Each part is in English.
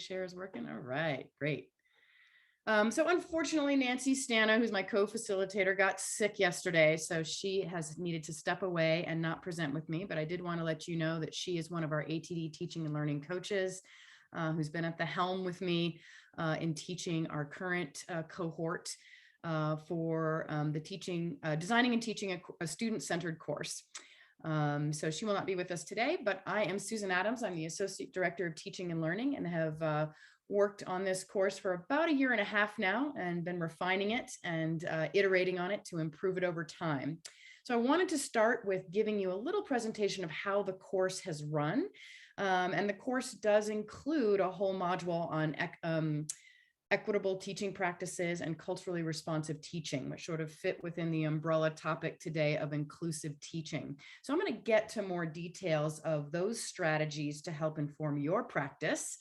Share is working. All right, great. So unfortunately, Nancy Stana, who's my co-facilitator, got sick yesterday. So she has needed to step away and not present with me. But I did want to let you know that she is one of our ATD teaching and learning coaches who's been at the helm with me in teaching our current cohort for the teaching, designing and teaching a student-centered course. So she will not be with us today, but I am Susan Adams. I'm the Associate Director of Teaching and Learning and have worked on this course for about a year and a half now and been refining it and iterating on it to improve it over time. So I wanted to start with giving you a little presentation of how the course has run. And the course does include a whole module on equitable teaching practices and culturally responsive teaching, which sort of fit within the umbrella topic today of inclusive teaching. So I'm going to get to more details of those strategies to help inform your practice.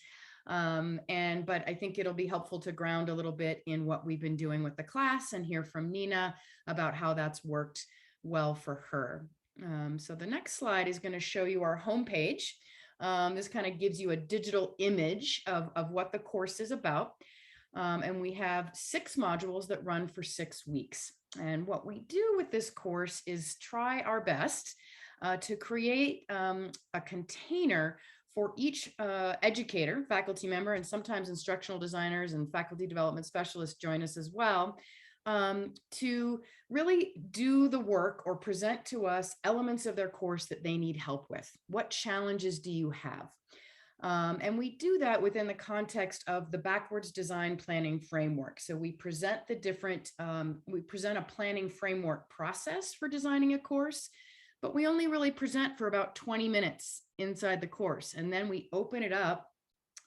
But I think it'll be helpful to ground a little bit in what we've been doing with the class and hear from Nina about how that's worked well for her. So the next slide is going to show you our homepage. This kind of gives you a digital image of what the course is about. And we have 6 modules that run for 6 weeks. And what we do with this course is try our best to create a container for each educator, faculty member, and sometimes instructional designers and faculty development specialists join us as well, to really do the work or present to us elements of their course that they need help with. What challenges do you have? And we do that within the context of the backwards design planning framework. So we present we present a planning framework process for designing a course, but we only really present for about 20 minutes inside the course. And then we open it up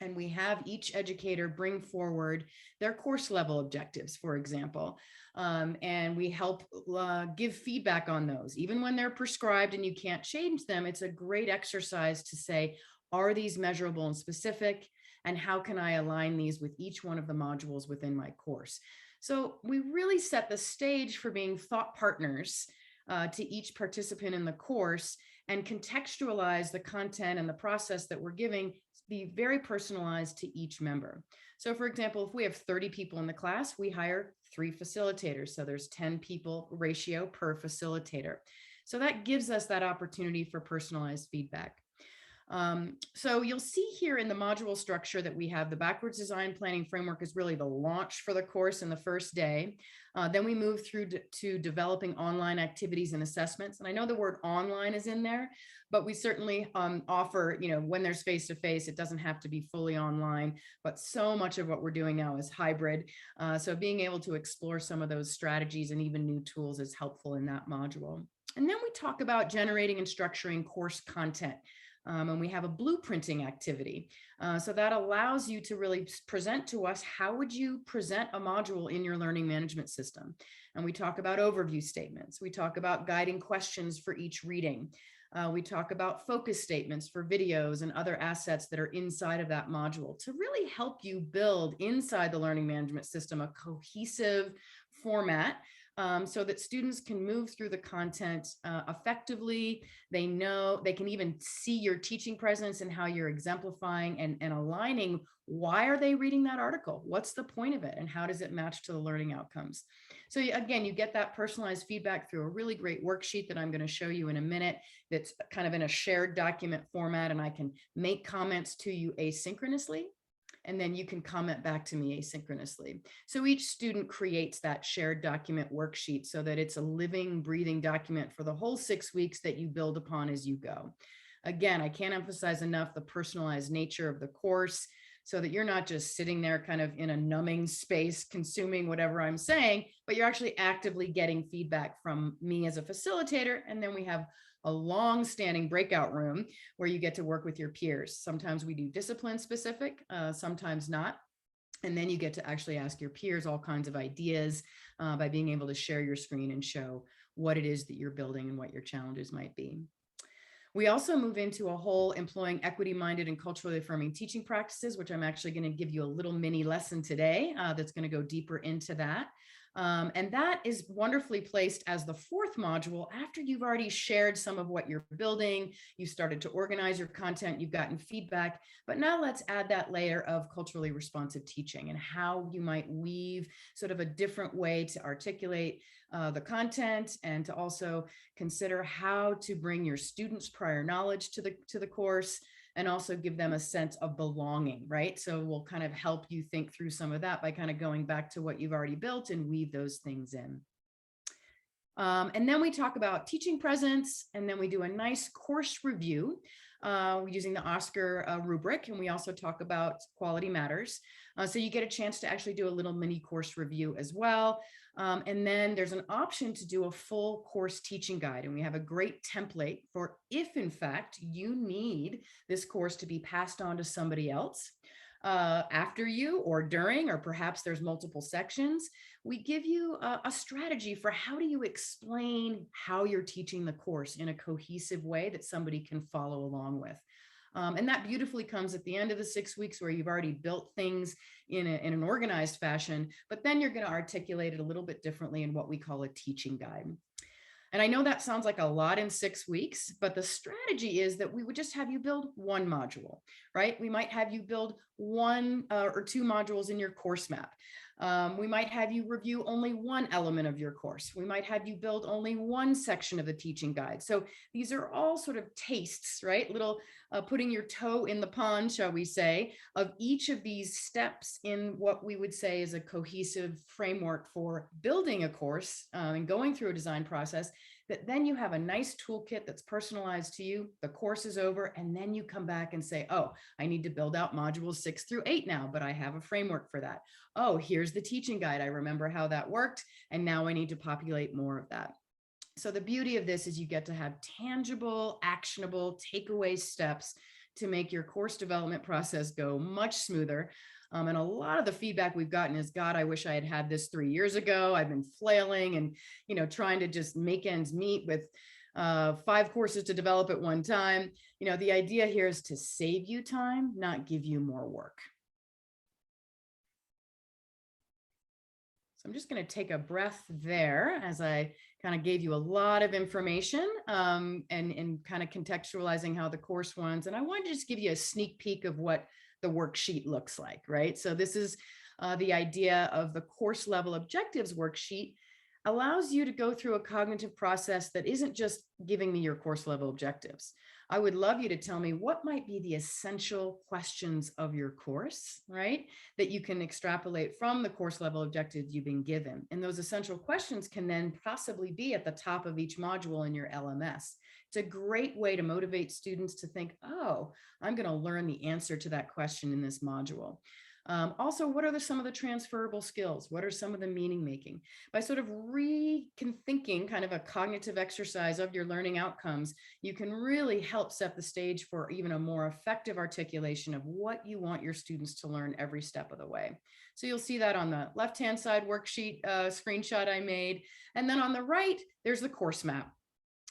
and we have each educator bring forward their course level objectives, for example. And we help give feedback on those. Even when they're prescribed and you can't change them, it's a great exercise to say, are these measurable and specific? And how can I align these with each one of the modules within my course? So we really set the stage for being thought partners to each participant in the course and contextualize the content and the process that we're giving to be very personalized to each member. So for example, if we have 30 people in the class, we hire 3 facilitators. So there's 10 people ratio per facilitator. So that gives us that opportunity for personalized feedback. So you'll see here in the module structure that we have the backwards design planning framework is really the launch for the course in the first day. Then we move through to developing online activities and assessments. And I know the word online is in there, but we certainly offer, when there's face-to-face, it doesn't have to be fully online, but so much of what we're doing now is hybrid. So being able to explore some of those strategies and even new tools is helpful in that module. And then we talk about generating and structuring course content. And we have a blueprinting activity. So that allows you to really present to us, how would you present a module in your learning management system? And we talk about overview statements. We talk about guiding questions for each reading. We talk about focus statements for videos and other assets that are inside of that module to really help you build inside the learning management system a cohesive format so that students can move through the content effectively. They know, they can even see your teaching presence and how you're exemplifying and aligning. Why are they reading that article? What's the point of it? And how does it match to the learning outcomes? So again, you get that personalized feedback through a really great worksheet that I'm going to show you in a minute that's kind of in a shared document format, and I can make comments to you asynchronously. And then you can comment back to me asynchronously. So each student creates that shared document worksheet so that it's a living, breathing document for the whole 6 weeks that you build upon as you go. Again, I can't emphasize enough the personalized nature of the course so that you're not just sitting there kind of in a numbing space, consuming whatever I'm saying, but you're actually actively getting feedback from me as a facilitator. And then we have a long-standing breakout room where you get to work with your peers. Sometimes we do discipline specific, sometimes not. And then you get to actually ask your peers all kinds of ideas by being able to share your screen and show what it is that you're building and what your challenges might be. We also move into a whole employing equity-minded and culturally affirming teaching practices, which I'm actually going to give you a little mini lesson today that's going to go deeper into that. And that is wonderfully placed as the fourth module after you've already shared some of what you're building. You started to organize your content, you've gotten feedback, but now let's add that layer of culturally responsive teaching and how you might weave sort of a different way to articulate the content, and to also consider how to bring your students' prior knowledge to the course, and also give them a sense of belonging, right? So we'll kind of help you think through some of that by kind of going back to what you've already built and weave those things in. And then we talk about teaching presence, and then we do a nice course review using the Oscar rubric, and we also talk about quality matters. So you get a chance to actually do a little mini course review as well. And then there's an option to do a full course teaching guide, and we have a great template for if in fact you need this course to be passed on to somebody else after you or during, or perhaps there's multiple sections. We give you a strategy for how do you explain how you're teaching the course in a cohesive way that somebody can follow along with. And that beautifully comes at the end of the 6 weeks where you've already built things in an organized fashion, but then you're going to articulate it a little bit differently in what we call a teaching guide. And I know that sounds like a lot in 6 weeks, but the strategy is that we would just have you build one module, right? We might have you build one or two modules in your course map. We might have you review only one element of your course. We might have you build only one section of the teaching guide. So these are all sort of tastes, right? Little putting your toe in the pond, shall we say, of each of these steps in what we would say is a cohesive framework for building a course and going through a design process, that then you have a nice toolkit that's personalized to you. The course is over, and then you come back and say, oh, I need to build out modules 6 through 8 now, but I have a framework for that. Oh, here's the teaching guide. I remember how that worked, and now I need to populate more of that. So the beauty of this is you get to have tangible, actionable takeaway steps to make your course development process go much smoother. And a lot of the feedback we've gotten is, God, I wish I had had this 3 years ago. I've been flailing and, trying to just make ends meet with 5 courses to develop at one time. The idea here is to save you time, not give you more work. So I'm just going to take a breath there as I kind of gave you a lot of information and kind of contextualizing how the course runs. And I wanted to just give you a sneak peek of what the worksheet looks like, right? So this is the idea of the course level objectives worksheet. Allows you to go through a cognitive process that isn't just giving me your course level objectives. I would love you to tell me what might be the essential questions of your course, right? That you can extrapolate from the course level objectives you've been given. And those essential questions can then possibly be at the top of each module in your LMS. It's a great way to motivate students to think, oh, I'm going to learn the answer to that question in this module. Also, what are some of the transferable skills? What are some of the meaning making? By sort of rethinking kind of a cognitive exercise of your learning outcomes, you can really help set the stage for even a more effective articulation of what you want your students to learn every step of the way. So you'll see that on the left-hand side worksheet screenshot I made. And then on the right, there's the course map.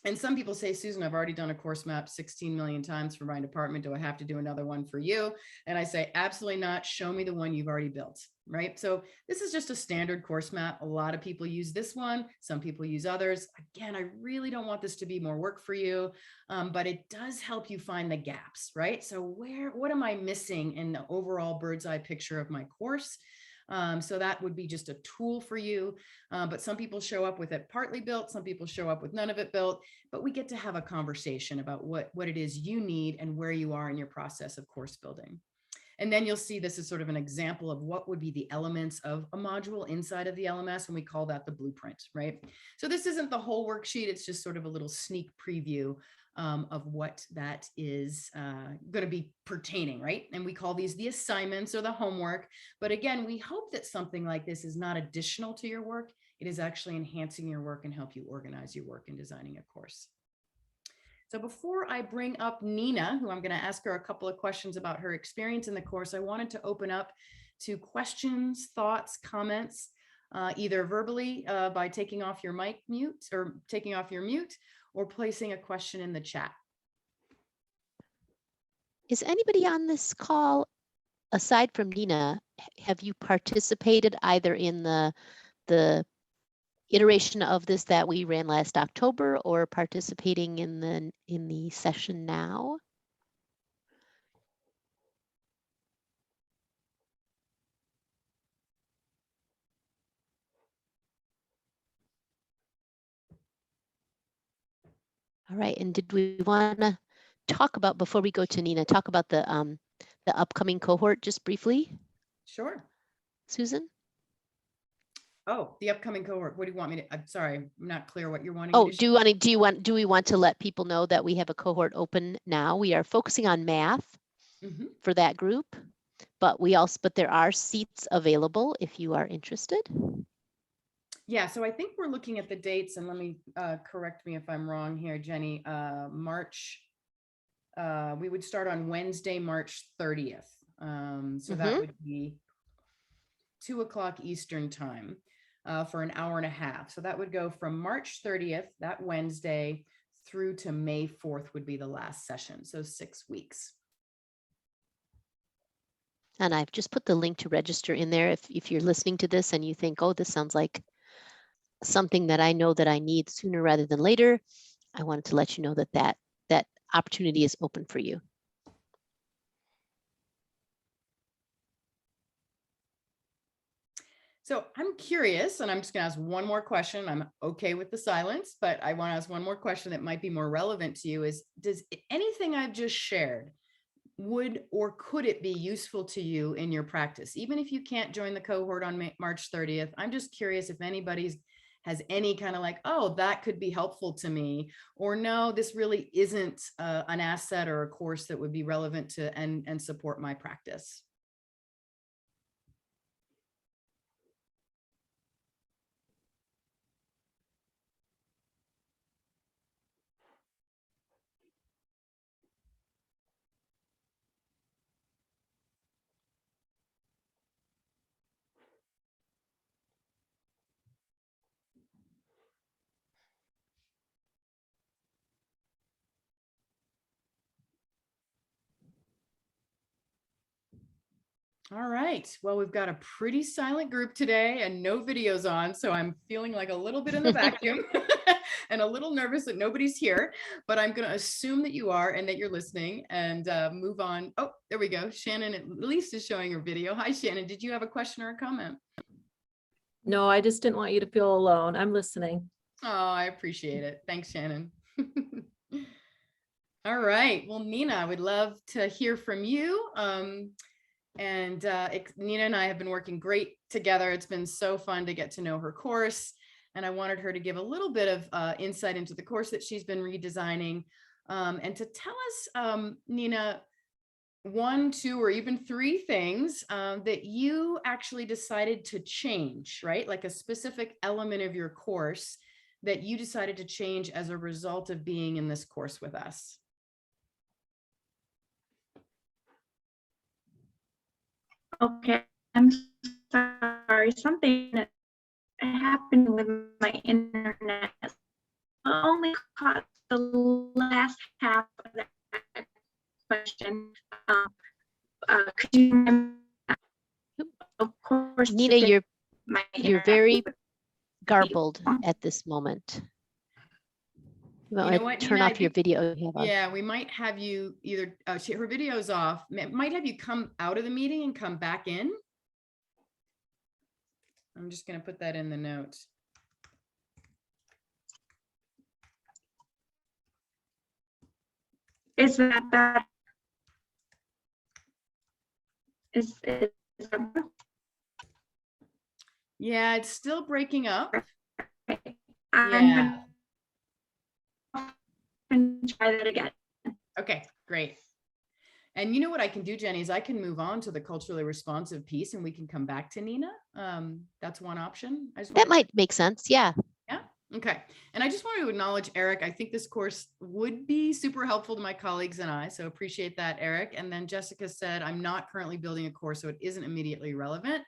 And some people say, Susan, I've already done a course map 16 million times for my department. Do I have to do another one for you? And I say, absolutely not. Show me the one you've already built, right? So this is just a standard course map. A lot of people use this one. Some people use others. Again, I really don't want this to be more work for you, but it does help you find the gaps, right? So what am I missing in the overall bird's eye picture of my course? So that would be just a tool for you. But some people show up with it partly built. Some people show up with none of it built. But we get to have a conversation about what it is you need and where you are in your process of course building. And then you'll see this is sort of an example of what would be the elements of a module inside of the LMS, and we call that the blueprint, right? So this isn't the whole worksheet. It's just sort of a little sneak preview of what that is going to be pertaining, right? And we call these the assignments or the homework. But again, we hope that something like this is not additional to your work. It is actually enhancing your work and help you organize your work in designing a course. So before I bring up Nina, who I'm going to ask her a couple of questions about her experience in the course, I wanted to open up to questions, thoughts, comments, either verbally by taking off your mic mute or taking off your mute, or placing a question in the chat. Is anybody on this call, aside from Nina, have you participated either in the the iteration of this that we ran last October or participating in the session now? All right, and did we want to talk about, before we go to Nina, talk about the upcoming cohort just briefly, Sure. Susan? Oh, the upcoming cohort. What do you want me to, I'm sorry, I'm not clear what you're wanting Oh, me to do we want to let people know that we have a cohort open now? We are focusing on math for that group, but there are seats available if you are interested. Yeah, so I think we're looking at the dates, and let me correct me if I'm wrong here, Jenny. We would start on Wednesday, March 30th. So that would be 2:00 Eastern time for an hour and a half. So that would go from March 30th, that Wednesday, through to May 4th would be the last session. So 6 weeks. And I've just put the link to register in there. If you're listening to this and you think, oh, this sounds like something that I know that I need sooner rather than later, I wanted to let you know that opportunity is open for you. So I'm curious, and I'm just going to ask one more question. I'm okay with the silence, but I want to ask one more question that might be more relevant to you is, does anything I've just shared, would or could it be useful to you in your practice? Even if you can't join the cohort on March 30th, I'm just curious if anybody's has any kind of like, oh, that could be helpful to me, or no, this really isn't an asset or a course that would be relevant to and support my practice. All right. Well, we've got a pretty silent group today and no videos on. So I'm feeling like a little bit in the vacuum and a little nervous that nobody's here, but I'm going to assume that you are and that you're listening and move on. Oh, there we go. Shannon at least is showing her video. Hi, Shannon. Did you have a question or a comment? No, I just didn't want you to feel alone. I'm listening. Oh, I appreciate it. Thanks, Shannon. All right. Well, Nina, I would love to hear from you. Nina and I have been working great together. It's been so fun to get to know her course. And I wanted her to give a little bit of insight into the course that she's been redesigning and to tell us, Nina, 1, 2, or even 3 things that you actually decided to change, right? Like a specific element of your course that you decided to change as a result of being in this course with us. Okay, I'm sorry. Something that happened with my internet. I only caught the last half of that question. Could you, of course, Nina, you're very garbled Oh. at this moment. You You might know want what, to turn Nina, off your video you have on. yeah, we might have you either, her video's off, might have you come out of the meeting and come back in. I'm just going to put that in the notes. Is that bad? Is that Yeah, it's still breaking up. okay? Yeah. I'm gonna try that again. Okay, great. And you know what I can do, Jenny, is I can move on to the culturally responsive piece and we can come back to Nina. That's one option. That might make sense. Yeah. Yeah. Okay. And I just wanted to acknowledge Eric. I think this course would be super helpful to my colleagues and I, so appreciate that, Eric. And then Jessica said, I'm not currently building a course, so it isn't immediately relevant.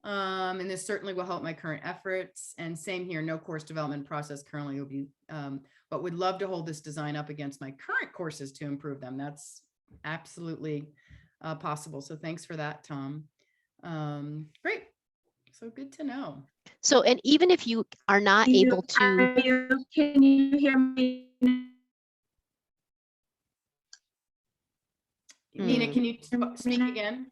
And this certainly will help my current efforts. And same here, no course development process currently will be, but would love to hold this design up against my current courses to improve them. That's absolutely possible. So thanks for that, Tom. Great. So good to know. So, and even if you are not able to, Can you hear me? Nina, Hmm. can you speak again?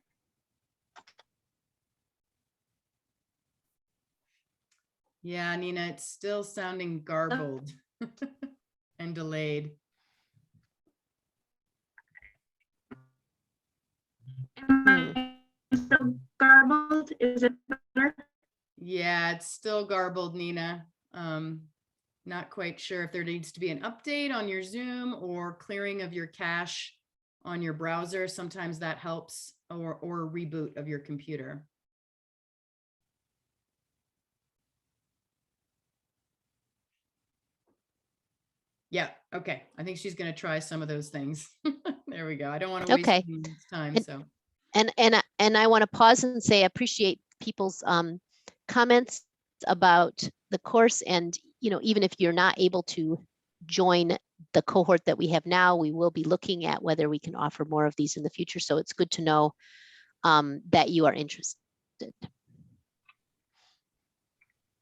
Yeah, Nina, it's still sounding garbled and delayed. Am I still garbled? Is it better? Yeah, it's still garbled, Nina. Not quite sure if there needs to be an update on your Zoom or clearing of your cache on your browser. Sometimes that helps, or a reboot of your computer. Yeah, okay. I think she's going to try some of those things. There we go. I don't want to waste okay. anyone's time, And- so. And I want to pause and say, I appreciate people's comments about the course. And, you know, even if you're not able to join the cohort that we have now, we will be looking at whether we can offer more of these in the future. So it's good to know that you are interested.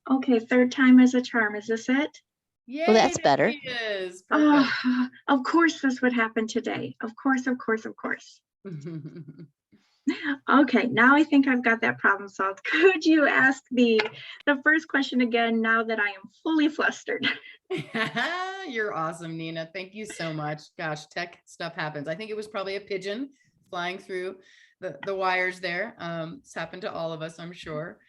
Okay, third time is a charm. Is this it? Yay, that's there better. she is. Perfect. Of course this would happen today. Of course, of course, of course. Okay, now I think I've got that problem solved. Could you ask the first question again now that I am fully flustered? You're awesome, Nina. Thank you so much. Gosh, tech stuff happens. I think it was probably a pigeon flying through the wires there. It's happened to all of us, I'm sure.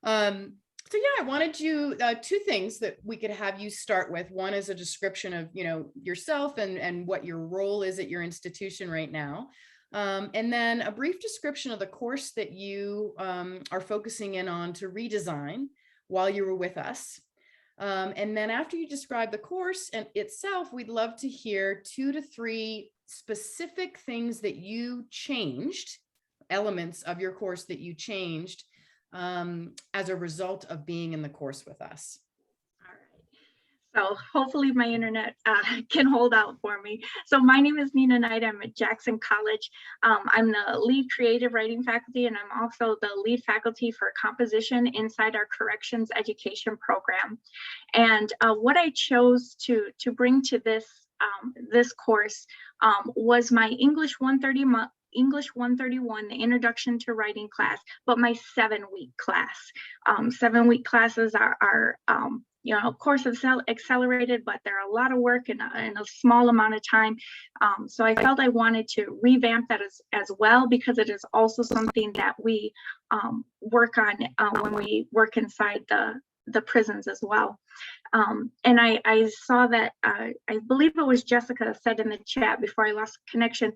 So yeah, I wanted you two things that we could have you start with. One is a description of, you know, yourself and what your role is at your institution right now. And then a brief description of the course that you are focusing in on to redesign while you were with us. And then after you describe the course and itself, we'd love to hear 2 to 3 specific things that you changed, elements of your course that you changed as a result of being in the course with us. All right. So hopefully my internet can hold out for me. So my name is Nina Knight. I'm at Jackson College. I'm the lead creative writing faculty, and I'm also the lead faculty for composition inside our corrections education program. And what I chose to bring to this this course was my English 131, the Introduction to Writing class, but my 7-week class. 7-week classes are you know, of course, accelerated, but they're a lot of work in a small amount of time. So I felt I wanted to revamp that as well, because it is also something that we work on when we work inside the prisons as well. And I saw that, I believe it was Jessica said in the chat before I lost connection,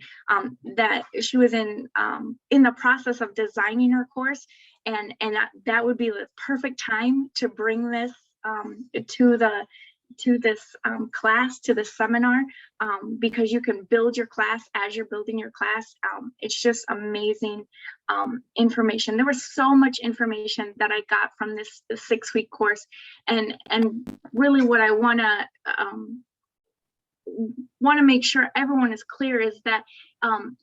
that she was in the process of designing her course, and that would be the perfect time to bring this to this class, to this seminar, because you can build your class as you're building your class. It's just amazing information. There was so much information that I got from this 6-week course, and really what I want to make sure everyone is clear is that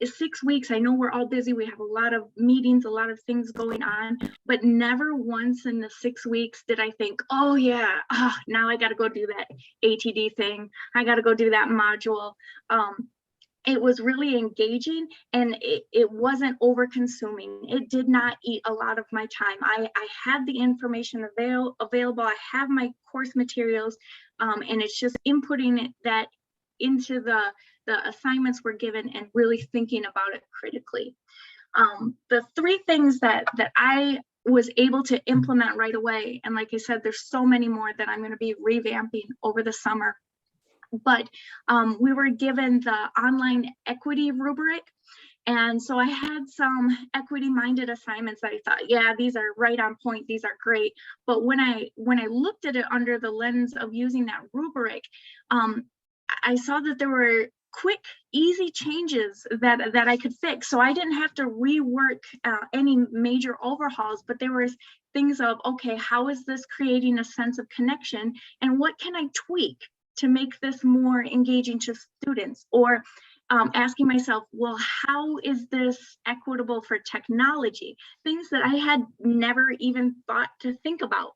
6 weeks, I know we're all busy, we have a lot of meetings, a lot of things going on, but never once in the 6 weeks did I think, oh yeah, now I got to go do that ATD thing, I got to go do that module. It was really engaging, and it wasn't over consuming. It did not eat a lot of my time. I had the information available. I have my course materials, and it's just inputting that into the assignments we're given and really thinking about it critically. The 3 things that I was able to implement right away, and like I said, there's so many more that I'm going to be revamping over the summer, but we were given the online equity rubric. And so I had some equity minded assignments that I thought, yeah, these are right on point, these are great. But when I looked at it under the lens of using that rubric, I saw that there were quick, easy changes that I could fix. So I didn't have to rework any major overhauls, but there was things of, okay, how is this creating a sense of connection, and what can I tweak to make this more engaging to students? Or asking myself, well, how is this equitable for technology? Things that I had never even thought to think about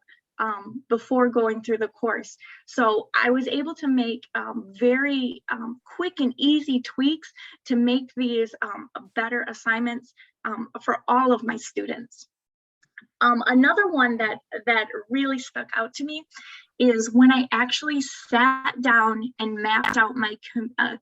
before going through the course. So I was able to make very quick and easy tweaks to make these better assignments for all of my students. Another one that really stuck out to me is when I actually sat down and mapped out my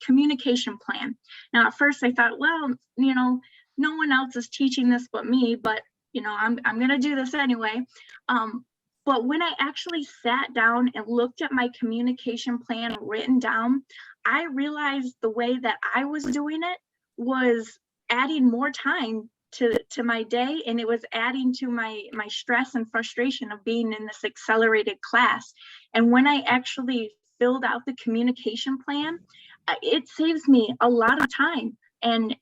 communication plan. Now, at first I thought, well, you know, no one else is teaching this but me, but you know, I'm gonna do this anyway. But when I actually sat down and looked at my communication plan written down, I realized the way that I was doing it was adding more time to my day, and it was adding to my stress and frustration of being in this accelerated class. And when I actually filled out the communication plan, it saves me a lot of time. And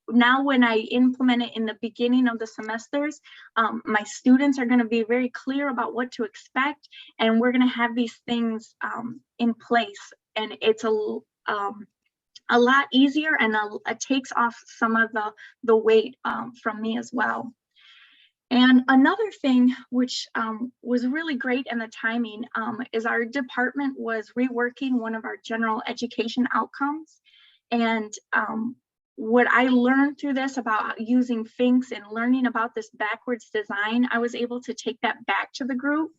now when I implement it in the beginning of the semesters, my students are going to be very clear about what to expect, and we're going to have these things in place. And it's a lot easier, and it takes off some of the weight from me as well. And another thing which was really great in the timing is our department was reworking one of our general education outcomes. And what I learned through this about using Finks and learning about this backwards design, I was able to take that back to the group,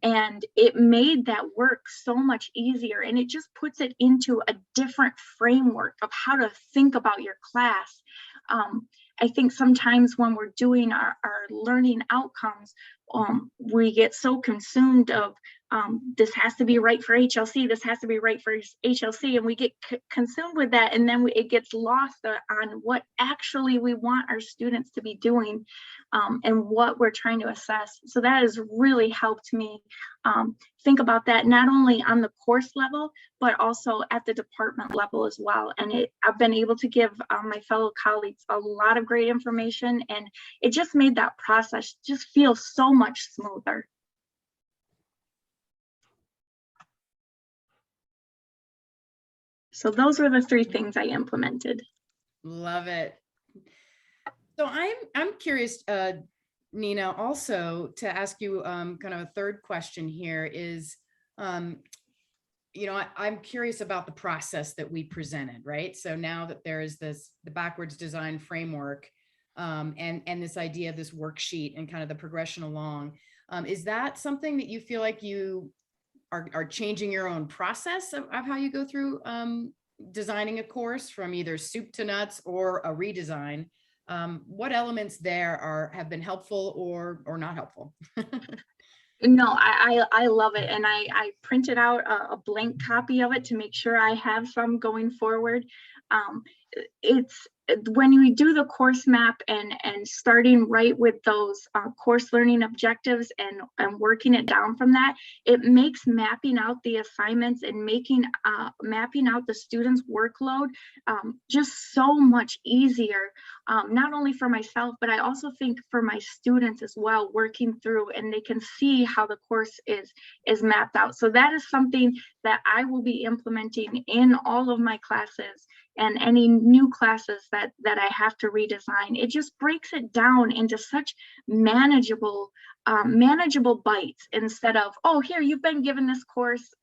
and it made that work so much easier. And it just puts it into a different framework of how to think about your class. I think sometimes when we're doing our learning outcomes, we get so consumed of this has to be right for HLC, this has to be right for HLC, and we get consumed with that, and then it gets lost on what actually we want our students to be doing and what we're trying to assess. So that has really helped me think about that, not only on the course level, but also at the department level as well. And I've been able to give my fellow colleagues a lot of great information, and it just made that process just feel so much smoother. So those were the 3 things I implemented. Love it. So I'm curious, Nina, also to ask you kind of a third question here is, you know, I'm curious about the process that we presented, right? So now that there is the backwards design framework and this idea of this worksheet and kind of the progression along, is that something that you feel like you are changing your own process of how you go through designing a course from either soup to nuts or a redesign? What elements there have been helpful or not helpful? No, I love it. And I printed out a blank copy of it to make sure I have some going forward. It's when we do the course map and starting right with those course learning objectives and working it down from that, it makes mapping out the assignments and mapping out the students' workload just so much easier, not only for myself, but I also think for my students as well, working through, and they can see how the course is mapped out. So that is something that I will be implementing in all of my classes and any new classes that I have to redesign. It just breaks it down into such manageable bites, instead of, oh, here, you've been given this course,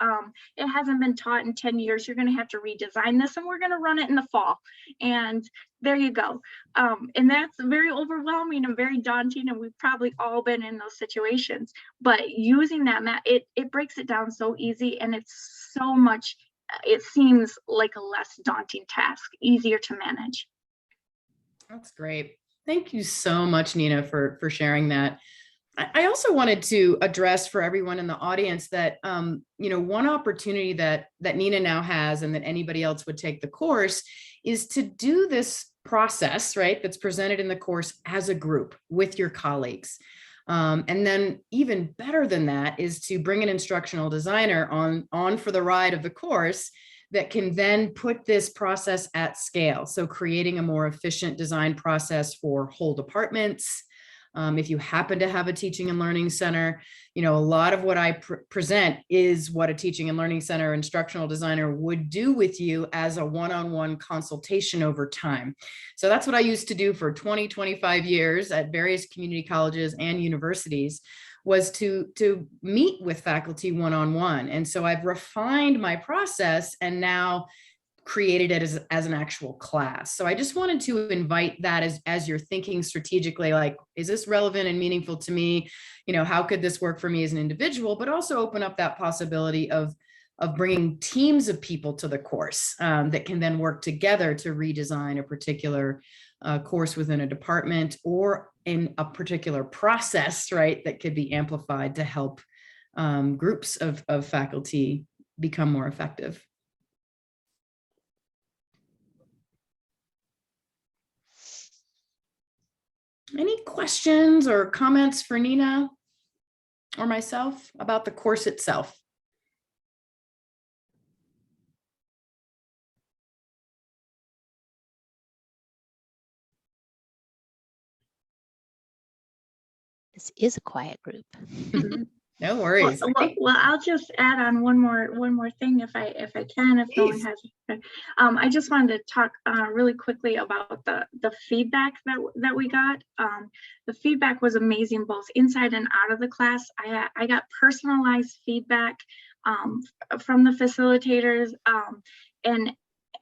it hasn't been taught in 10 years, you're going to have to redesign this, and we're going to run it in the fall, and there you go. And that's very overwhelming and very daunting, and we've probably all been in those situations. But using that map, it breaks it down so easy, and it's so much, it seems like a less daunting task, easier to manage. That's great. Thank you so much, Nina, for sharing that. I also wanted to address for everyone in the audience that, you know, one opportunity that Nina now has, and that anybody else would take the course, is to do this process, right, that's presented in the course as a group with your colleagues. And then even better than that is to bring an instructional designer on for the ride of the course that can then put this process at scale. So creating a more efficient design process for whole departments, If you happen to have a teaching and learning center, a lot of what I present is what a teaching and learning center instructional designer would do with you as a one-on-one consultation over time. So that's what I used to do for 20, 25 years at various community colleges and universities, was to meet with faculty one-on-one. And so I've refined my process and now created it as an actual class. So I just wanted to invite that as you're thinking strategically, like, is this relevant and meaningful to me? How could this work for me as an individual, but also open up that possibility of bringing teams of people to the course that can then work together to redesign a particular course within a department or in a particular process, right, that could be amplified to help groups of faculty become more effective. Any questions or comments for Nina or myself about the course itself? This is a quiet group. No worries. Well, I'll just add on one more thing if I can, if no one has. I just wanted to talk really quickly about the feedback that we got. The feedback was amazing, both inside and out of the class. I got personalized feedback from the facilitators,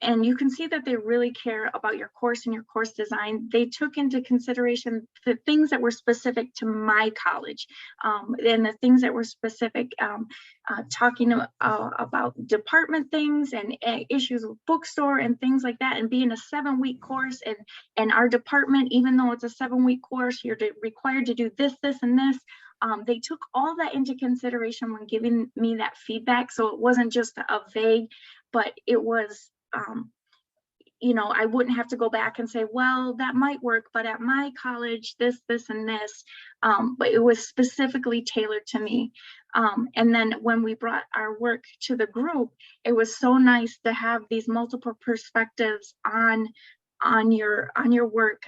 and you can see that they really care about your course and your course design. They took into consideration the things that were specific to my college, and the things that were specific, talking about department things and issues with bookstore and things like that, and being a 7-week course, and our department, even though it's a 7-week course, you're required to do this, this, and this. They took all that into consideration when giving me that feedback. So it wasn't just a vague, but it was, I wouldn't have to go back and say, well, that might work, but at my college, this, and this, but it was specifically tailored to me. And then when we brought our work to the group, it was so nice to have these multiple perspectives on your work.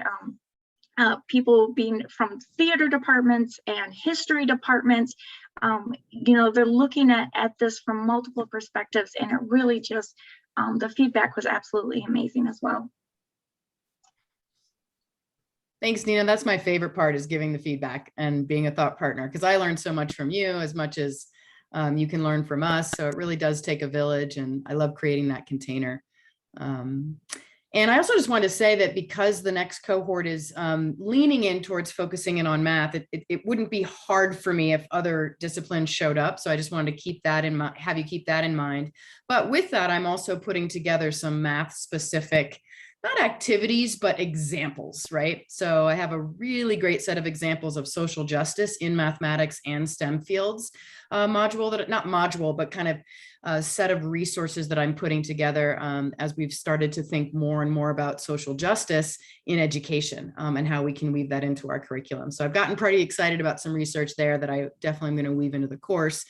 People being from theater departments and history departments, they're looking at this from multiple perspectives, and it really just, the feedback was absolutely amazing as well. Thanks, Nina. That's my favorite part, is giving the feedback and being a thought partner, because I learned so much from you as much as you can learn from us. So it really does take a village, and I love creating that container. And I also just wanted to say that because the next cohort is leaning in towards focusing in on math, it wouldn't be hard for me if other disciplines showed up. So I just wanted to keep that in mind, have you keep that in mind. But with that, I'm also putting together some math specific, not activities, but examples, right? So I have a really great set of examples of social justice in mathematics and STEM fields but kind of a set of resources that I'm putting together as we've started to think more and more about social justice in education and how we can weave that into our curriculum. So I've gotten pretty excited about some research there that I definitely am going to weave into the course.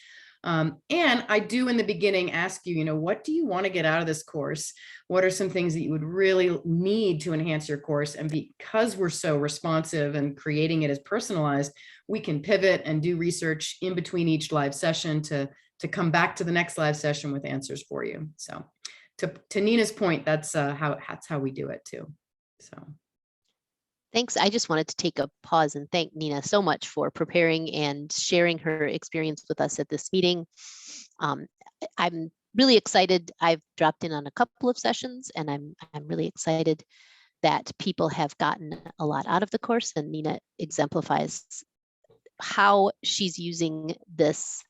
And I do in the beginning ask you, what do you want to get out of this course? What are some things that you would really need to enhance your course? And because we're so responsive and creating it as personalized, we can pivot and do research in between each live session to come back to the next live session with answers for you. So to Nina's point, that's how we do it too. So. Thanks. I just wanted to take a pause and thank Nina so much for preparing and sharing her experience with us at this meeting. I'm really excited. I've dropped in on a couple of sessions, and I'm really excited that people have gotten a lot out of the course, and Nina exemplifies how she's using this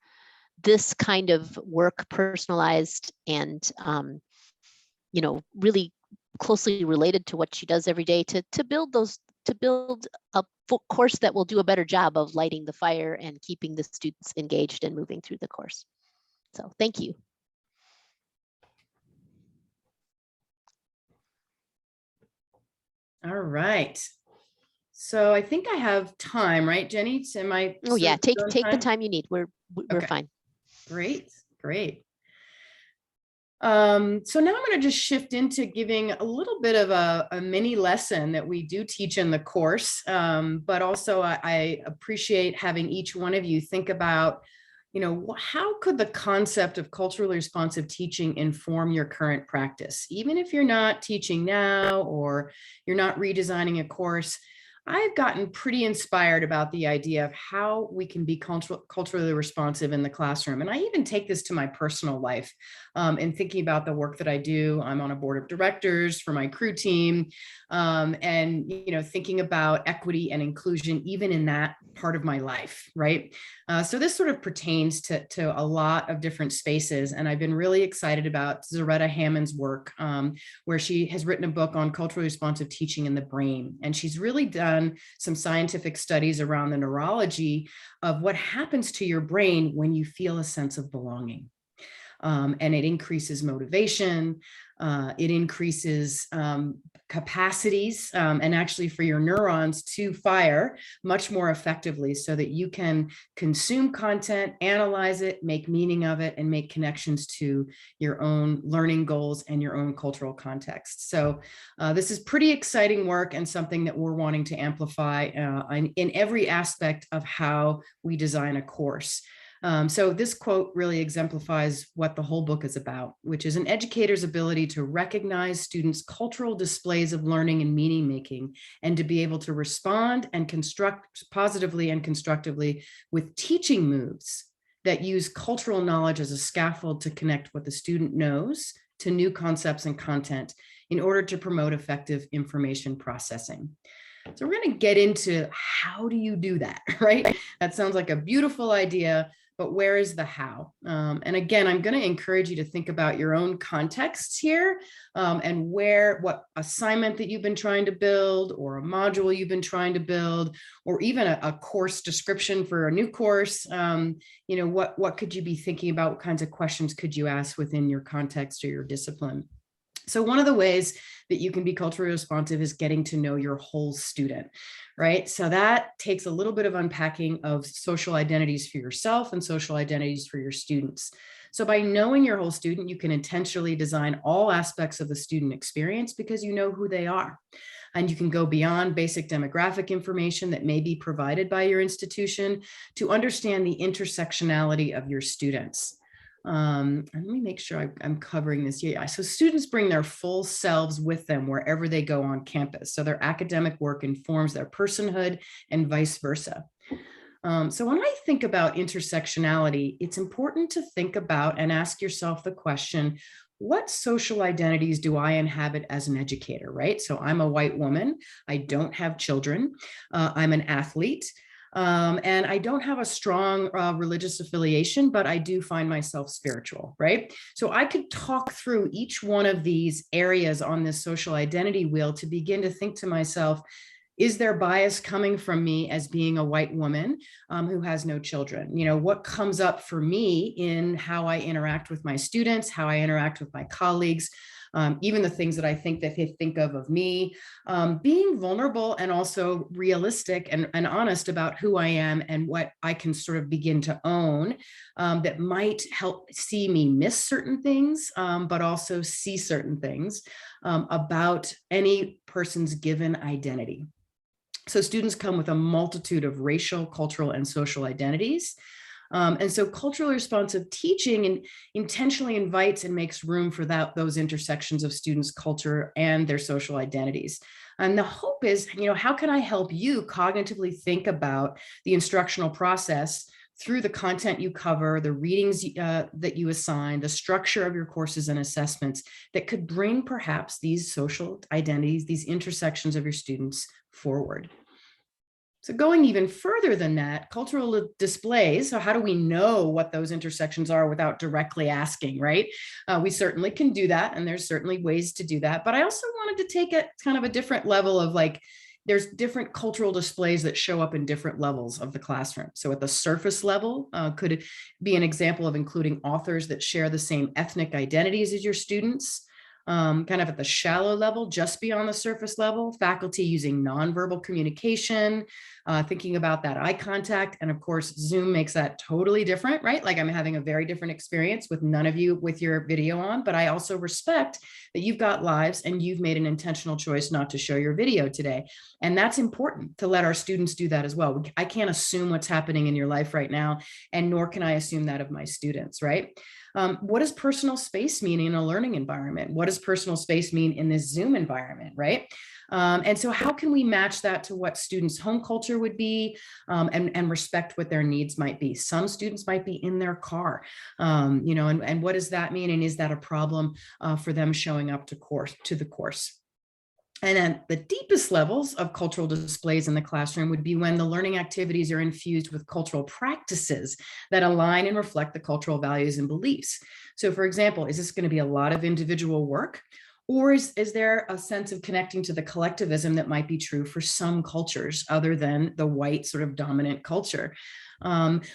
kind of work, personalized and really closely related to what she does every day, to build a course that will do a better job of lighting the fire and keeping the students engaged and moving through the course. So thank you. All right. So I think I have time, right, Jenny? Am I? Oh yeah, take the time you need. We're okay. Fine. Great. So now I'm going to just shift into giving a little bit of a mini lesson that we do teach in the course. But also I appreciate having each one of you think about, how could the concept of culturally responsive teaching inform your current practice? Even if you're not teaching now or you're not redesigning a course, I've gotten pretty inspired about the idea of how we can be culturally responsive in the classroom. And I even take this to my personal life in thinking about the work that I do. I'm on a board of directors for my crew team, and thinking about equity and inclusion even in that part of my life, right? So this sort of pertains to a lot of different spaces. And I've been really excited about Zaretta Hammond's work, where she has written a book on culturally responsive teaching in the brain. And she's really done some scientific studies around the neurology of what happens to your brain when you feel a sense of belonging. And it increases motivation, it increases capacities, and actually for your neurons to fire much more effectively so that you can consume content, analyze it, make meaning of it, and make connections to your own learning goals and your own cultural context. So this is pretty exciting work and something that we're wanting to amplify in every aspect of how we design a course. So this quote really exemplifies what the whole book is about, which is an educator's ability to recognize students' cultural displays of learning and meaning making, and to be able to respond and construct positively and constructively with teaching moves that use cultural knowledge as a scaffold to connect what the student knows to new concepts and content in order to promote effective information processing. So we're going to get into how do you do that, right? That sounds like a beautiful idea, but where is the how? And again, I'm going to encourage you to think about your own contexts here, and what assignment that you've been trying to build, or a module you've been trying to build, or even a course description for a new course. What could you be thinking about? What kinds of questions could you ask within your context or your discipline? So one of the ways that you can be culturally responsive is getting to know your whole student, right? So that takes a little bit of unpacking of social identities for yourself and social identities for your students. So by knowing your whole student, you can intentionally design all aspects of the student experience because you know who they are. And you can go beyond basic demographic information that may be provided by your institution to understand the intersectionality of your students. And let me make sure I'm covering this. Yeah, so students bring their full selves with them wherever they go on campus. So their academic work informs their personhood and vice versa. So when I think about intersectionality, it's important to think about and ask yourself the question, what social identities do I inhabit as an educator, right? So I'm a white woman. I don't have children. I'm an athlete. And I don't have a strong religious affiliation, but I do find myself spiritual, right? So I could talk through each one of these areas on this social identity wheel to begin to think to myself, is there bias coming from me as being a white woman who has no children? What comes up for me in how I interact with my students, how I interact with my colleagues, even the things that I think that they think of me, being vulnerable and also realistic and honest about who I am and what I can sort of begin to own that might help see me miss certain things, but also see certain things about any person's given identity. So students come with a multitude of racial, cultural, and social identities. And so culturally responsive teaching intentionally invites and makes room for those intersections of students' culture and their social identities. And the hope is, how can I help you cognitively think about the instructional process through the content you cover, the readings that you assign, the structure of your courses and assessments that could bring perhaps these social identities, these intersections of your students forward. So going even further than that, cultural displays. So how do we know what those intersections are without directly asking, right? We certainly can do that. And there's certainly ways to do that. But I also wanted to take it kind of a different level of there's different cultural displays that show up in different levels of the classroom. So at the surface level, could it be an example of including authors that share the same ethnic identities as your students? kind of at the shallow level, just beyond the surface level, faculty using nonverbal communication, thinking about that eye contact. And of course, Zoom makes that totally different, right? Like I'm having a very different experience with none of you with your video on, but I also respect that you've got lives and you've made an intentional choice not to show your video today. And that's important to let our students do that as well. I can't assume what's happening in your life right now, and nor can I assume that of my students, right? What does personal space mean in a learning environment? What does personal space mean in this Zoom environment, right? And so how can we match that to what students' home culture would be, and respect what their needs might be? Some students might be in their car, and what does that mean? And is that a problem for them showing up to the course? And then the deepest levels of cultural displays in the classroom would be when the learning activities are infused with cultural practices that align and reflect the cultural values and beliefs. So for example, is this going to be a lot of individual work? Or is there a sense of connecting to the collectivism that might be true for some cultures other than the white sort of dominant culture?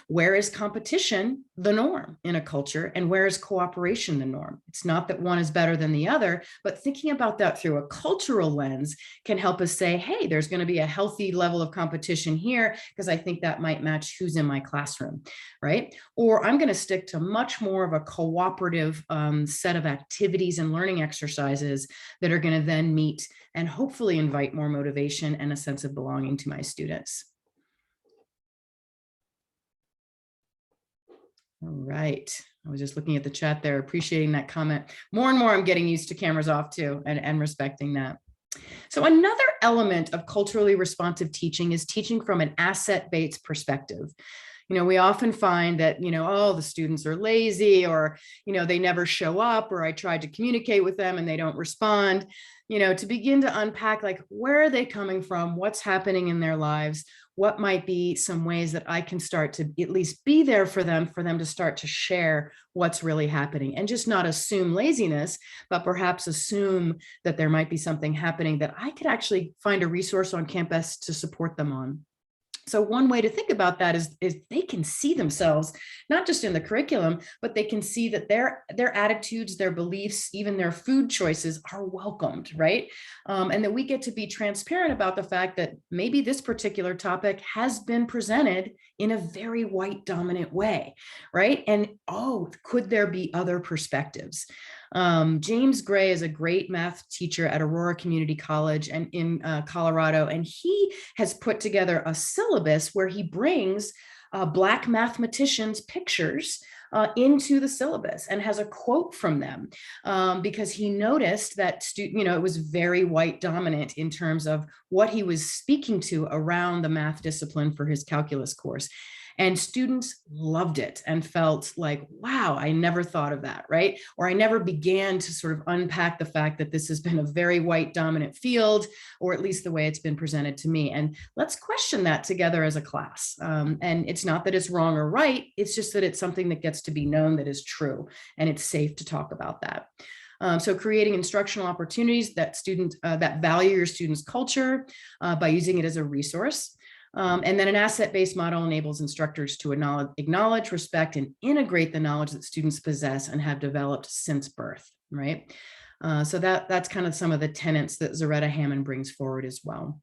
Where is competition the norm in a culture, and where is cooperation the norm? It's not that one is better than the other, but thinking about that through a cultural lens can help us say, hey, there's going to be a healthy level of competition here because I think that might match who's in my classroom, right? Or I'm going to stick to much more of a cooperative set of activities and learning exercises that are going to then meet and hopefully invite more motivation and a sense of belonging to my students. All right. I was just looking at the chat there, appreciating that comment. More and more, I'm getting used to cameras off too, and respecting that. So another element of culturally responsive teaching is teaching from an asset-based perspective. We often find that, oh, the students are lazy, or, they never show up, or I tried to communicate with them and they don't respond. To begin to unpack, like, where are they coming from? What's happening in their lives? What might be some ways that I can start to at least be there for them to start to share what's really happening, and just not assume laziness, but perhaps assume that there might be something happening that I could actually find a resource on campus to support them on. So one way to think about that is they can see themselves, not just in the curriculum, but they can see that their attitudes, their beliefs, even their food choices are welcomed, right? And that we get to be transparent about the fact that maybe this particular topic has been presented in a very white dominant way, right? And oh, could there be other perspectives? James Gray is a great math teacher at Aurora Community College and in Colorado, and he has put together a syllabus where he brings Black mathematicians' pictures into the syllabus and has a quote from them, because he noticed that it was very white dominant in terms of what he was speaking to around the math discipline for his calculus course. And students loved it and felt like, wow, I never thought of that, right? Or I never began to sort of unpack the fact that this has been a very white dominant field, or at least the way it's been presented to me. And let's question that together as a class. And it's not that it's wrong or right, it's just that it's something that gets to be known that is true, and it's safe to talk about that. So creating instructional opportunities that that value your students' culture by using it as a resource. And then an asset-based model enables instructors to acknowledge, respect, and integrate the knowledge that students possess and have developed since birth, right? So that's kind of some of the tenets that Zaretta Hammond brings forward as well.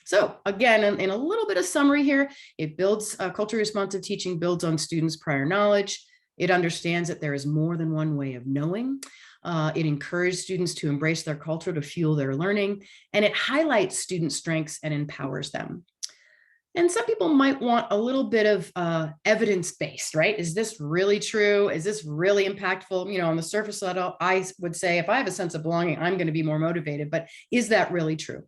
So again, in a little bit of summary here, it builds culturally responsive teaching, builds on students' prior knowledge. It understands that there is more than one way of knowing. It encourages students to embrace their culture to fuel their learning, and it highlights student strengths and empowers them. And some people might want a little bit of evidence-based, right? Is this really true? Is this really impactful? On the surface level, I would say if I have a sense of belonging, I'm going to be more motivated, but is that really true?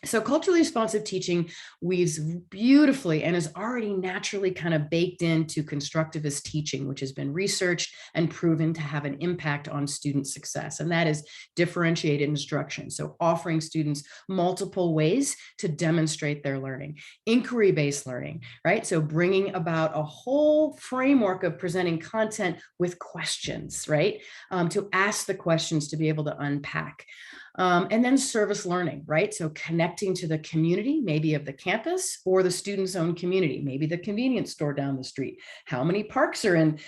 So culturally responsive teaching weaves beautifully and is already naturally kind of baked into constructivist teaching, which has been researched and proven to have an impact on student success. And that is differentiated instruction. So offering students multiple ways to demonstrate their learning, inquiry-based learning, right? So bringing about a whole framework of presenting content with questions, right? To ask the questions to be able to unpack. And then service learning, right? So connecting to the community, maybe of the campus or the student's own community, maybe the convenience store down the street. How many parks are in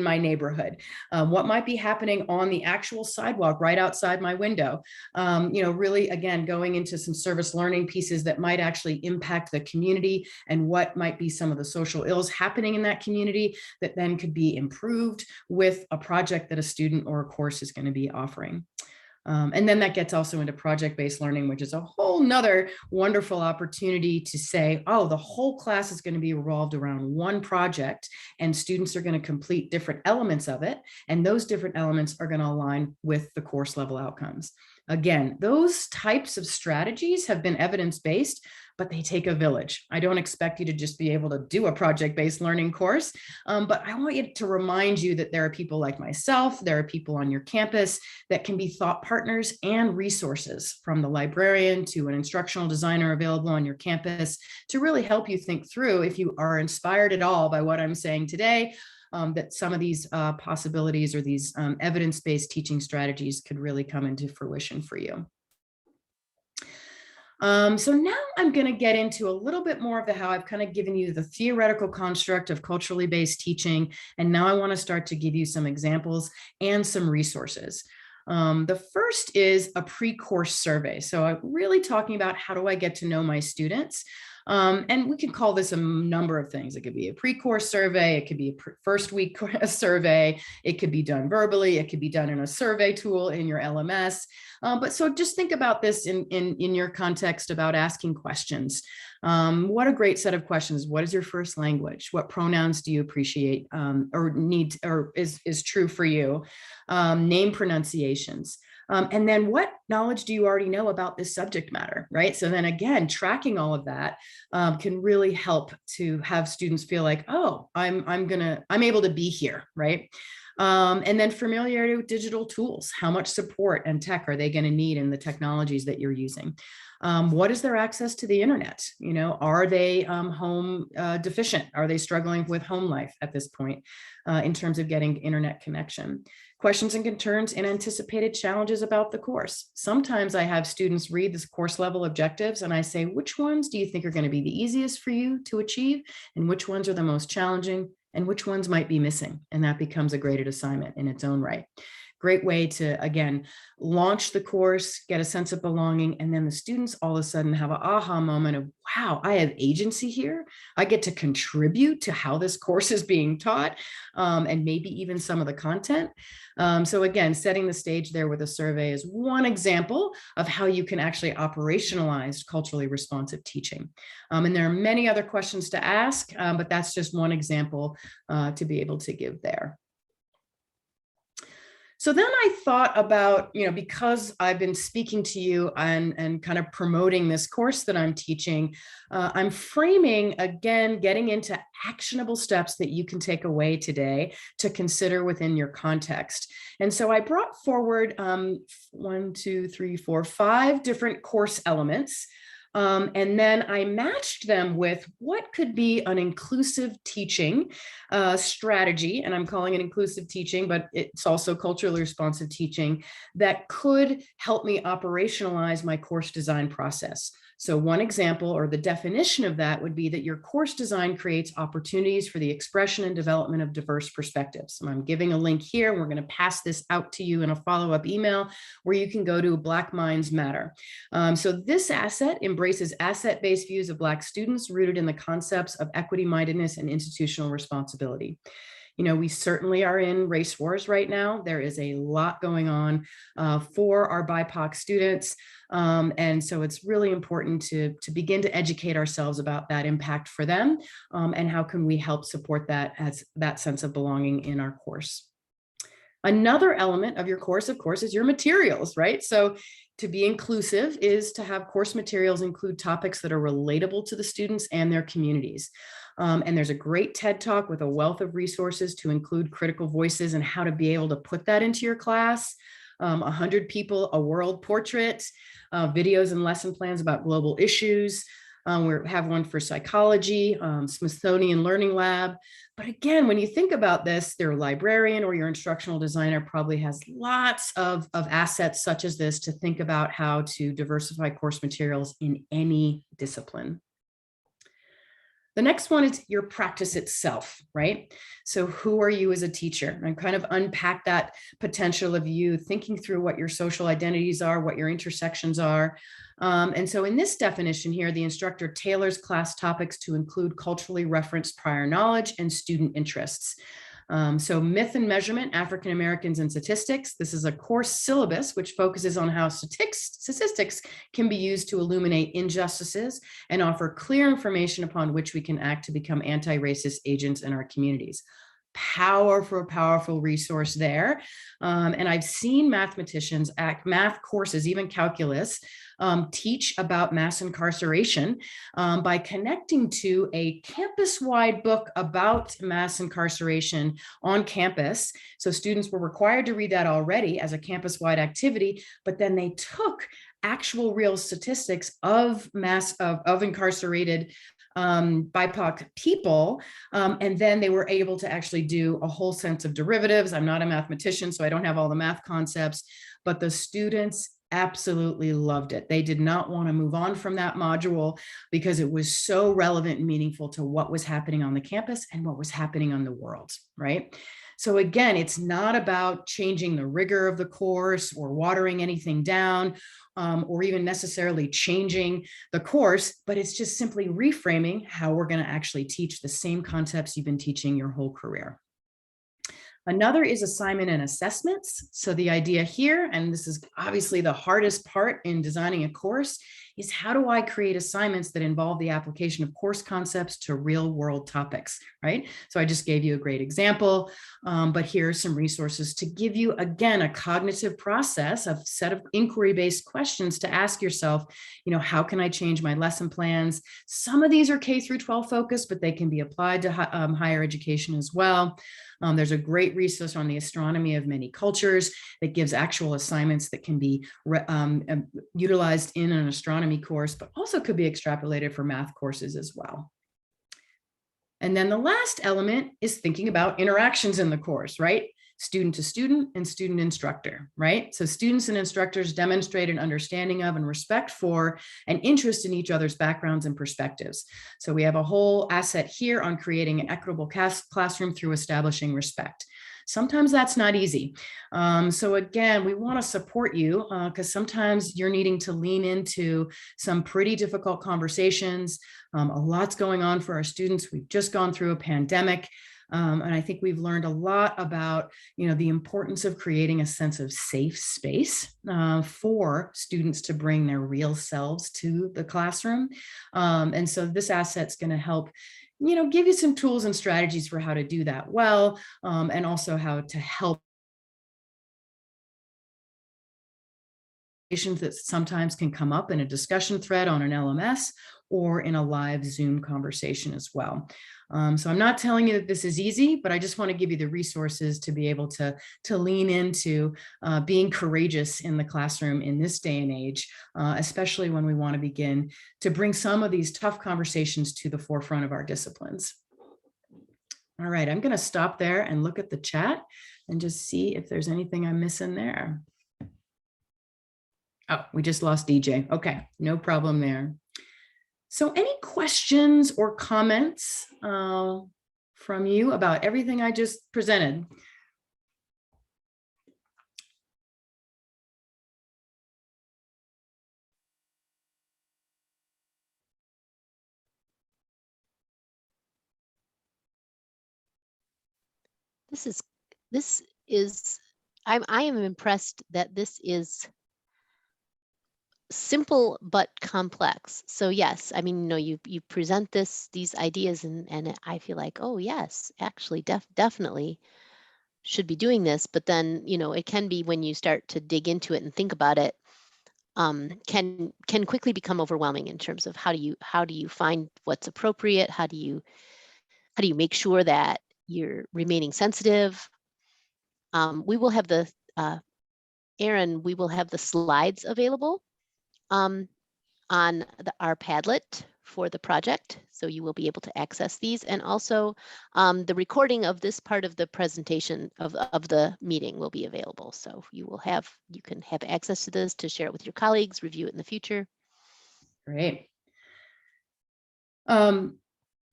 my neighborhood? What might be happening on the actual sidewalk right outside my window? Really, again, going into some service learning pieces that might actually impact the community and what might be some of the social ills happening in that community that then could be improved with a project that a student or a course is going to be offering. And then that gets also into project-based learning, which is a whole nother wonderful opportunity to say, oh, the whole class is going to be revolved around one project and students are going to complete different elements of it. And those different elements are going to align with the course level outcomes. Again, those types of strategies have been evidence-based, but they take a village. I don't expect you to just be able to do a project-based learning course, but I want you to remind you that there are people like myself, there are people on your campus that can be thought partners and resources, from the librarian to an instructional designer available on your campus, to really help you think through, if you are inspired at all by what I'm saying today, that some of these possibilities or these evidence-based teaching strategies could really come into fruition for you. So now I'm going to get into a little bit more of the how. I've kind of given you the theoretical construct of culturally based teaching, and now I want to start to give you some examples and some resources. The first is a pre-course survey. So I'm really talking about how do I get to know my students? And we can call this a number of things. It could be a pre-course survey. It could be a first week survey. It could be done verbally. It could be done in a survey tool in your LMS. But so just think about this in your context about asking questions. What a great set of questions. What is your first language? What pronouns do you appreciate or need or is true for you? Name pronunciations. And then what knowledge do you already know about this subject matter, right? So then again, tracking all of that can really help to have students feel like, oh, I'm able to be here, right? And then familiarity with digital tools. How much support and tech are they going to need in the technologies that you're using? What is their access to the internet? Are they home deficient? Are they struggling with home life at this point in terms of getting internet connection? Questions and concerns and anticipated challenges about the course. Sometimes I have students read this course level objectives and I say, which ones do you think are going to be the easiest for you to achieve? And which ones are the most challenging? And which ones might be missing? And that becomes a graded assignment in its own right. Great way to, again, launch the course, get a sense of belonging, and then the students all of a sudden have an aha moment of, wow, I have agency here. I get to contribute to how this course is being taught, and maybe even some of the content. So again, setting the stage there with a survey is one example of how you can actually operationalize culturally responsive teaching. And there are many other questions to ask, but that's just one example to be able to give there. So then I thought about, because I've been speaking to you and kind of promoting this course that I'm teaching, I'm framing, again, getting into actionable steps that you can take away today to consider within your context. And so I brought forward 5 different course elements. And then I matched them with what could be an inclusive teaching strategy, and I'm calling it inclusive teaching, but it's also culturally responsive teaching that could help me operationalize my course design process. So one example or the definition of that would be that your course design creates opportunities for the expression and development of diverse perspectives. And I'm giving a link here. We're going to pass this out to you in a follow-up email where you can go to Black Minds Matter. So this asset embraces asset-based views of Black students rooted in the concepts of equity-mindedness and institutional responsibility. We certainly are in race wars right now. There is a lot going on for our BIPOC students. And so it's really important to begin to educate ourselves about that impact for them and how can we help support that as that sense of belonging in our course. Another element of your course, of course, is your materials, right? So to be inclusive is to have course materials include topics that are relatable to the students and their communities. And there's a great TED Talk with a wealth of resources to include critical voices and how to be able to put that into your class. 100 people, a world portrait, videos and lesson plans about global issues. We have one for psychology, Smithsonian Learning Lab. But again, when you think about this, their librarian or your instructional designer probably has lots of assets such as this to think about how to diversify course materials in any discipline. The next one is your practice itself, right? So who are you as a teacher? And kind of unpack that potential of you thinking through what your social identities are, what your intersections are. And so in this definition here, the instructor tailors class topics to include culturally referenced prior knowledge and student interests. So myth and measurement, African Americans and statistics. This is a course syllabus which focuses on how statistics can be used to illuminate injustices and offer clear information upon which we can act to become anti-racist agents in our communities. Powerful resource there. And I've seen mathematicians at math courses, even calculus, teach about mass incarceration by connecting to a campus-wide book about mass incarceration on campus. So students were required to read that already as a campus-wide activity, but then they took actual real statistics of incarcerated BIPOC people. And then they were able to actually do a whole sense of derivatives. I'm not a mathematician, so I don't have all the math concepts, but the students absolutely loved it. They did not want to move on from that module because it was so relevant and meaningful to what was happening on the campus and what was happening on the world, right? So again, it's not about changing the rigor of the course or watering anything down or even necessarily changing the course, but it's just simply reframing how we're going to actually teach the same concepts you've been teaching your whole career. Another is assignment and assessments. So the idea here, and this is obviously the hardest part in designing a course, is how do I create assignments that involve the application of course concepts to real world topics, right? So I just gave you a great example, but here are some resources to give you, again, a cognitive process, a set of inquiry-based questions to ask yourself, how can I change my lesson plans? Some of these are K through 12 focused, but they can be applied to higher education as well. There's a great resource on the astronomy of many cultures that gives actual assignments that can be utilized in an astronomy course, but also could be extrapolated for math courses as well. And then the last element is thinking about interactions in the course, right? Student to student and student instructor, right? So students and instructors demonstrate an understanding of and respect for and interest in each other's backgrounds and perspectives. So we have a whole asset here on creating an equitable classroom through establishing respect. Sometimes that's not easy. So again, we want to support you because sometimes you're needing to lean into some pretty difficult conversations. A lot's going on for our students. We've just gone through a pandemic. And I think we've learned a lot about, the importance of creating a sense of safe space for students to bring their real selves to the classroom. And so this asset's going to help, give you some tools and strategies for how to do that well, and also how to help that sometimes can come up in a discussion thread on an LMS or in a live Zoom conversation as well. So I'm not telling you that this is easy, but I just want to give you the resources to be able to lean into being courageous in the classroom in this day and age, especially when we want to begin to bring some of these tough conversations to the forefront of our disciplines. All right, I'm going to stop there and look at the chat and just see if there's anything I'm missing there. Oh, we just lost DJ. Okay, no problem there. So any questions or comments from you about everything I just presented? I am impressed that this is simple but complex. So yes, I mean, you present these ideas and I feel like, oh yes, actually definitely should be doing this. But then, it can be when you start to dig into it and think about it, can quickly become overwhelming in terms of how do you find what's appropriate? How do you make sure that you're remaining sensitive? We will have Erin, we will have the slides available on our Padlet for the project. So you will be able to access these, and also the recording of this part of the presentation of the meeting will be available. So you can have access to this to share it with your colleagues, review it in the future. Great.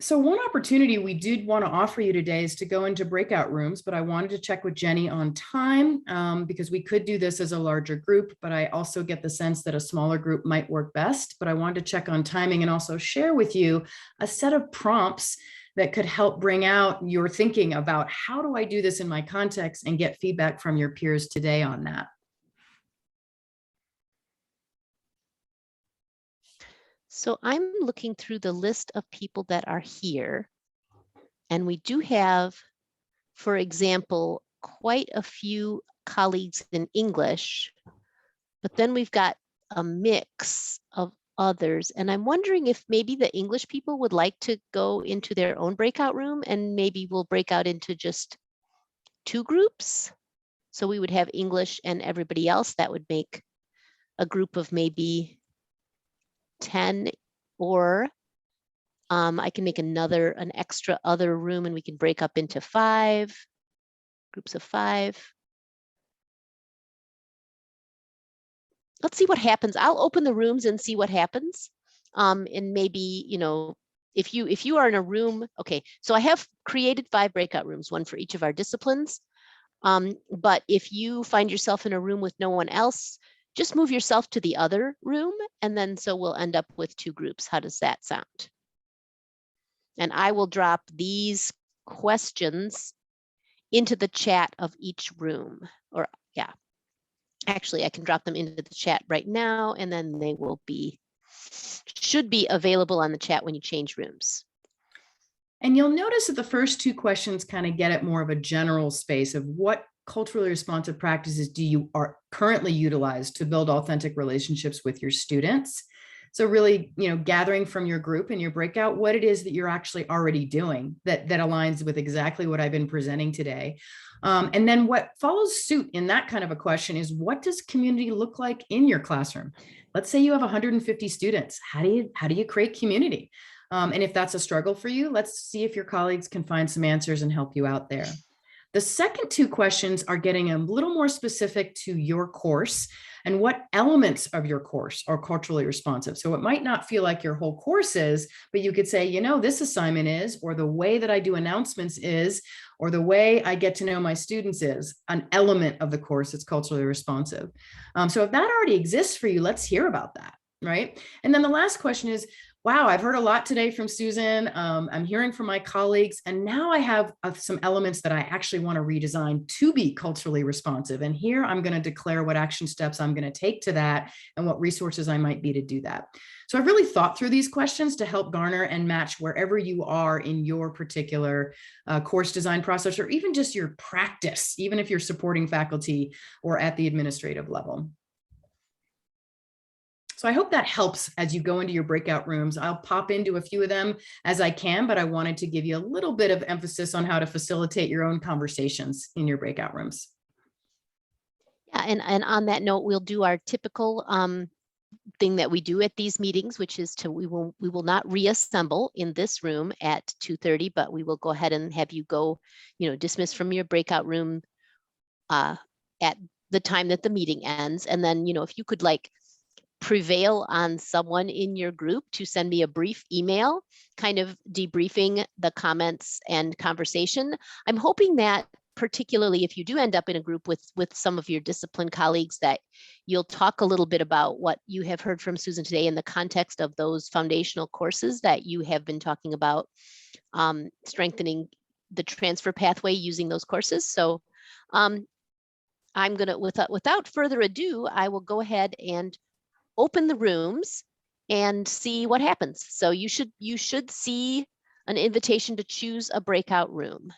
So one opportunity we did want to offer you today is to go into breakout rooms, but I wanted to check with Jenny on time because we could do this as a larger group, but I also get the sense that a smaller group might work best. But I wanted to check on timing and also share with you a set of prompts that could help bring out your thinking about how do I do this in my context and get feedback from your peers today on that. So I'm looking through the list of people that are here, and we do have, for example, quite a few colleagues in English, but then we've got a mix of others. And I'm wondering if maybe the English people would like to go into their own breakout room, and maybe we'll break out into just 2 groups. So we would have English and everybody else. That would make a group of maybe 10, or I can make an extra other room, and we can break up into 5 groups of 5. Let's see what happens. I'll open the rooms and see what happens. And maybe, if you are in a room, okay, so I have created 5 breakout rooms, 1 for each of our disciplines. But if you find yourself in a room with no one else, just move yourself to the other room, and then so we'll end up with 2 groups. How does that sound? And I will drop these questions into the chat of each room. Or yeah, actually I can drop them into the chat right now, and then they should be available on the chat when you change rooms. And you'll notice that the first 2 questions kind of get at more of a general space of what culturally responsive practices do you currently utilize to build authentic relationships with your students. So really, gathering from your group and your breakout, what it is that you're actually already doing that aligns with exactly what I've been presenting today. And then what follows suit in that kind of a question is, what does community look like in your classroom? Let's say you have 150 students. How do you create community? And if that's a struggle for you, let's see if your colleagues can find some answers and help you out there. The second 2 questions are getting a little more specific to your course and what elements of your course are culturally responsive. So it might not feel like your whole course is, but you could say, this assignment is, or the way that I do announcements is, or the way I get to know my students is an element of the course that's culturally responsive. So if that already exists for you, let's hear about that, right? And then the last question is, wow, I've heard a lot today from Susan. I'm hearing from my colleagues, and now I have some elements that I actually want to redesign to be culturally responsive. And here I'm going to declare what action steps I'm going to take to that and what resources I might be to do that. So I've really thought through these questions to help garner and match wherever you are in your particular course design process, or even just your practice, even if you're supporting faculty or at the administrative level. So I hope that helps as you go into your breakout rooms. I'll pop into a few of them as I can, but I wanted to give you a little bit of emphasis on how to facilitate your own conversations in your breakout rooms. Yeah, and on that note, we'll do our typical thing that we do at these meetings, which is we will not reassemble in this room at 2:30, but we will go ahead and have you go, dismiss from your breakout room at the time that the meeting ends. And then, if you could prevail on someone in your group to send me a brief email kind of debriefing the comments and conversation. I'm hoping that particularly if you do end up in a group with some of your discipline colleagues, that you'll talk a little bit about what you have heard from Susan today in the context of those foundational courses that you have been talking about, strengthening the transfer pathway using those courses. So I'm gonna, without further ado, I will go ahead and open the rooms and see what happens. So you should see an invitation to choose a breakout room.